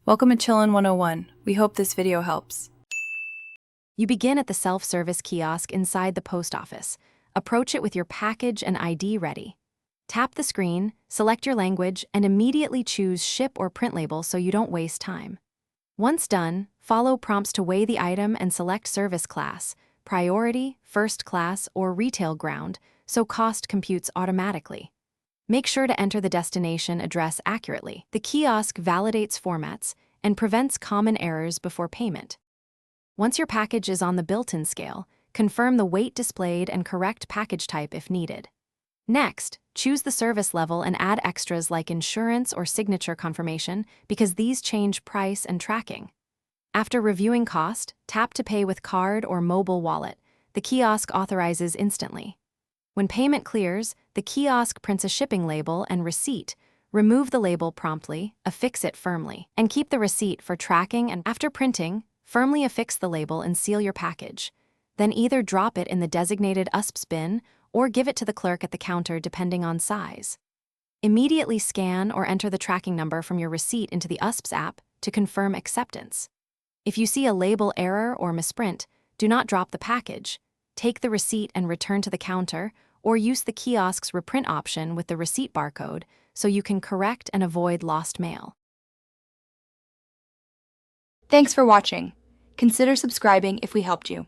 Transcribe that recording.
Welcome to Chillin' 101. We hope this video helps. You begin at the self-service kiosk inside the post office. Approach it with your package and ID ready. Tap the screen, select your language, and immediately choose Ship or Print Label so you don't waste time. Once done, follow prompts to weigh the item and select service class, priority, first class, or retail ground, so cost computes automatically. Make sure to enter the destination address accurately. The kiosk validates formats and prevents common errors before payment. Once your package is on the built-in scale, confirm the weight displayed and correct package type if needed. Next, choose the service level and add extras like insurance or signature confirmation because these change price and tracking. After reviewing cost, tap to pay with card or mobile wallet. The kiosk authorizes instantly. When payment clears, the kiosk prints a shipping label and receipt. Remove the label promptly, affix it firmly, and keep the receipt for tracking. And after printing, firmly affix the label and seal your package. Then either drop it in the designated USPS bin or give it to the clerk at the counter depending on size. Immediately scan or enter the tracking number from your receipt into the USPS app to confirm acceptance. If you see a label error or misprint, do not drop the package. Take the receipt and return to the counter, or use the kiosk's reprint option with the receipt barcode so you can correct and avoid lost mail. Thanks for watching. Consider subscribing if we helped you.